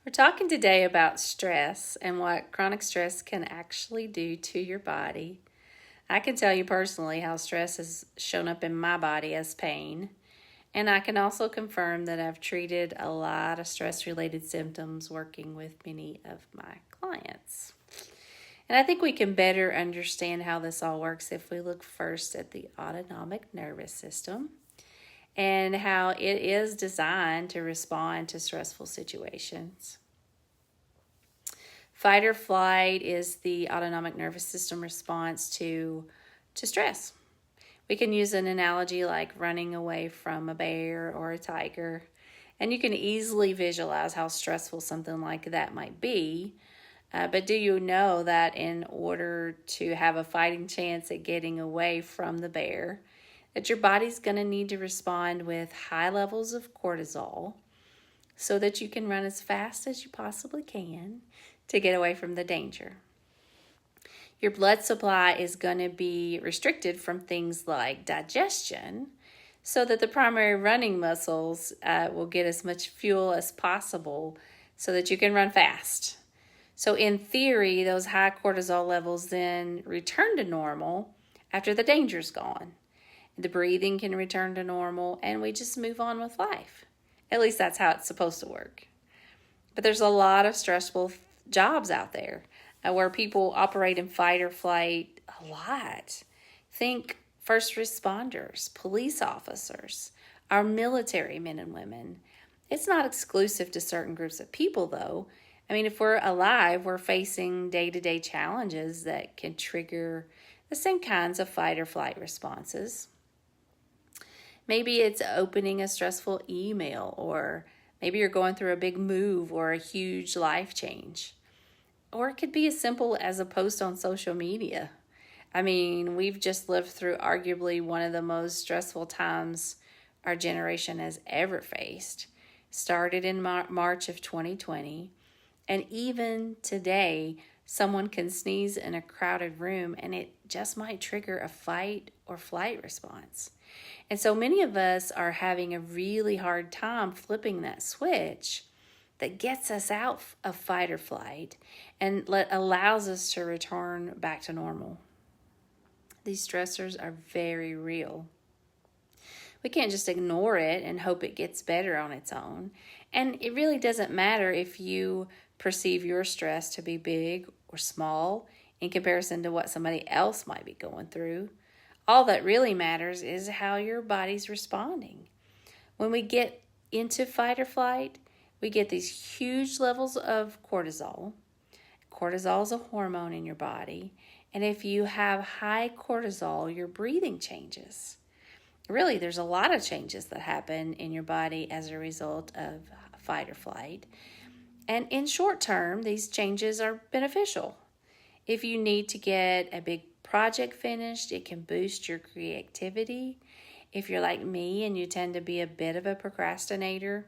We're talking today about stress and what chronic stress can actually do to your body. I can tell you personally how stress has shown up in my body as pain, and I can also confirm that I've treated a lot of stress-related symptoms working with many of my clients. And I think we can better understand how this all works if we look first at the autonomic nervous system and how it is designed to respond to stressful situations. Fight or flight is the autonomic nervous system response to stress. We can use an analogy like running away from a bear or a tiger, and you can easily visualize how stressful something like that might be. But do you know that in order to have a fighting chance at getting away from the bear, that your body's going to need to respond with high levels of cortisol so that you can run as fast as you possibly can to get away from the danger? Your blood supply is going to be restricted from things like digestion so that the primary running muscles will get as much fuel as possible so that you can run fast. So in theory, those high cortisol levels then return to normal after the danger's gone. The breathing can return to normal and we just move on with life. At least that's how it's supposed to work. But there's a lot of stressful jobs out there where people operate in fight or flight a lot. Think first responders, police officers, our military men and women. It's not exclusive to certain groups of people, though. I mean, if we're alive, we're facing day-to-day challenges that can trigger the same kinds of fight or flight responses. Maybe it's opening a stressful email, or maybe you're going through a big move or a huge life change. Or it could be as simple as a post on social media. I mean, we've just lived through arguably one of the most stressful times our generation has ever faced. Started in March of 2020. And even today, someone can sneeze in a crowded room and it just might trigger a fight or flight response. And so many of us are having a really hard time flipping that switch that gets us out of fight or flight and allows us to return back to normal. These stressors are very real. We can't just ignore it and hope it gets better on its own. And it really doesn't matter if you perceive your stress to be big or small in comparison to what somebody else might be going through. All that really matters is how your body's responding. When we get into fight or flight, we get these huge levels of cortisol. Cortisol is a hormone in your body. And if you have high cortisol, your breathing changes. Really, there's a lot of changes that happen in your body as a result of fight or flight. And in short term, these changes are beneficial. If you need to get a big project finished, it can boost your creativity. If you're like me and you tend to be a bit of a procrastinator,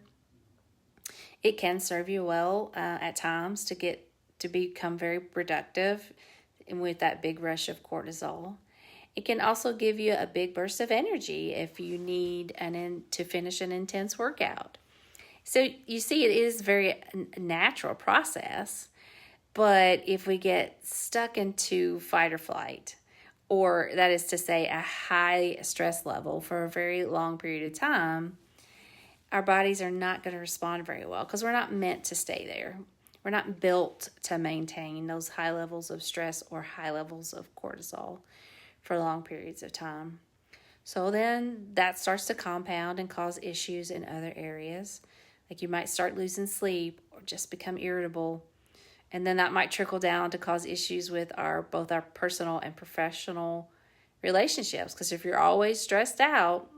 it can serve you well at times to become very productive with that big rush of cortisol. It can also give you a big burst of energy if you need to finish an intense workout. So you see, it is very natural process, but if we get stuck into fight or flight, or that is to say a high stress level for a very long period of time, our bodies are not going to respond very well because we're not meant to stay there. We're not built to maintain those high levels of stress or high levels of cortisol for long periods of time. So then that starts to compound and cause issues in other areas. Like you might start losing sleep or just become irritable. And then that might trickle down to cause issues with both our personal and professional relationships. Because if you're always stressed out,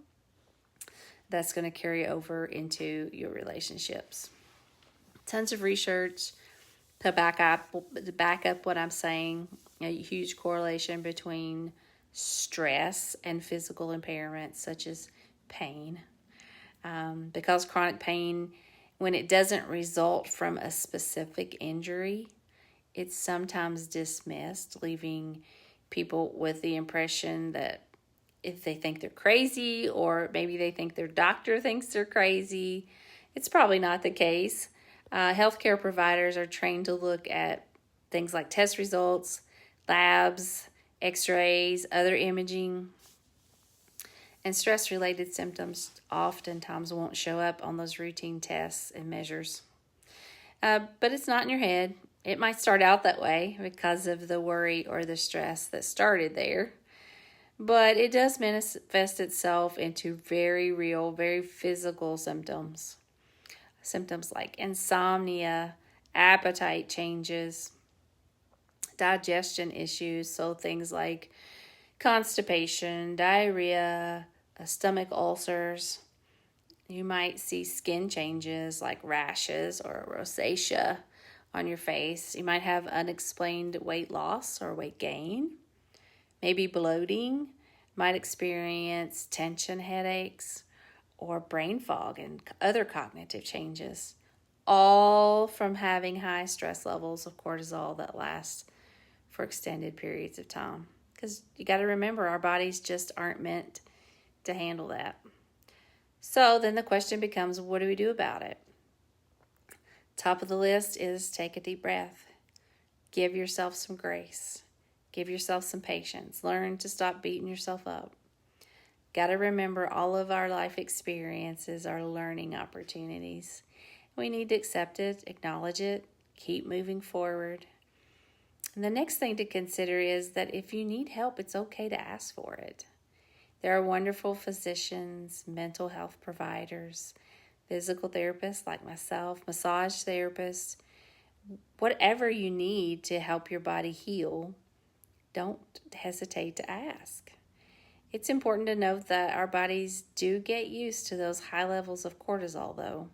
that's going to carry over into your relationships. Tons of research to back up what I'm saying. A huge correlation between stress and physical impairments such as pain. Because chronic pain, when it doesn't result from a specific injury, it's sometimes dismissed, leaving people with the impression that if they think they're crazy, or maybe they think their doctor thinks they're crazy. It's probably not the case. Healthcare providers are trained to look at things like test results, labs, x-rays, other imaging, and stress-related symptoms oftentimes won't show up on those routine tests and measures. But it's not in your head. It might start out that way because of the worry or the stress that started there. But it does manifest itself into very real, very physical symptoms. Symptoms like insomnia, appetite changes, digestion issues, so things like constipation, diarrhea, stomach ulcers. You might see skin changes like rashes or rosacea on your face. You might have unexplained weight loss or weight gain, maybe bloating. Might experience tension headaches or brain fog and other cognitive changes, all from having high stress levels of cortisol that last for extended periods of time. Because you got to remember, our bodies just aren't meant to handle that. So then the question becomes, what do we do about it? Top of the list is take a deep breath. Give yourself some grace. Give yourself some patience. Learn to stop beating yourself up. Got to remember, all of our life experiences are learning opportunities. We need to accept it, acknowledge it, keep moving forward. And the next thing to consider is that if you need help, it's okay to ask for it. There are wonderful physicians, mental health providers, physical therapists like myself, massage therapists. Whatever you need to help your body heal, don't hesitate to ask. It's important to note that our bodies do get used to those high levels of cortisol, though.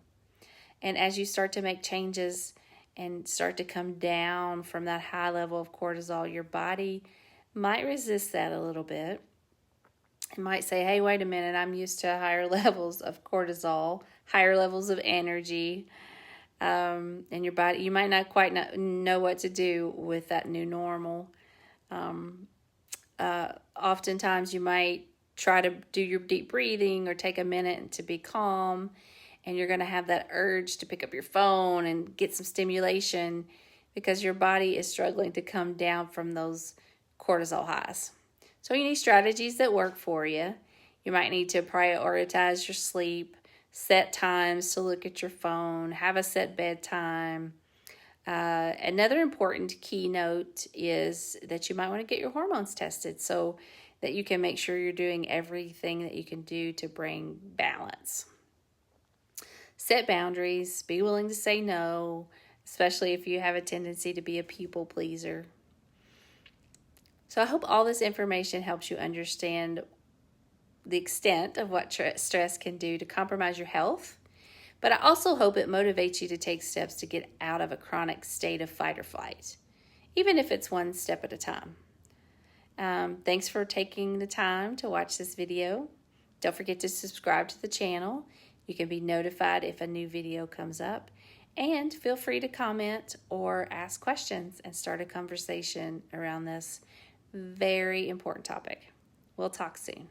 And as you start to make changes and start to come down from that high level of cortisol, your body might resist that a little bit. It might say, hey, wait a minute, I'm used to higher levels of cortisol, higher levels of energy. And your body, you might not quite know what to do with that new normal. Oftentimes you might try to do your deep breathing or take a minute to be calm, and you're going to have that urge to pick up your phone and get some stimulation because your body is struggling to come down from those cortisol highs. So you need strategies that work for you. You might need to prioritize your sleep, set times to look at your phone, have a set bedtime. Another important key note is that you might want to get your hormones tested so that you can make sure you're doing everything that you can do to bring balance. Set boundaries, be willing to say no, especially if you have a tendency to be a people pleaser. So I hope all this information helps you understand the extent of what stress can do to compromise your health. But I also hope it motivates you to take steps to get out of a chronic state of fight or flight, even if it's one step at a time. Thanks for taking the time to watch this video. Don't forget to subscribe to the channel. You can be notified if a new video comes up. And feel free to comment or ask questions and start a conversation around this very important topic. We'll talk soon.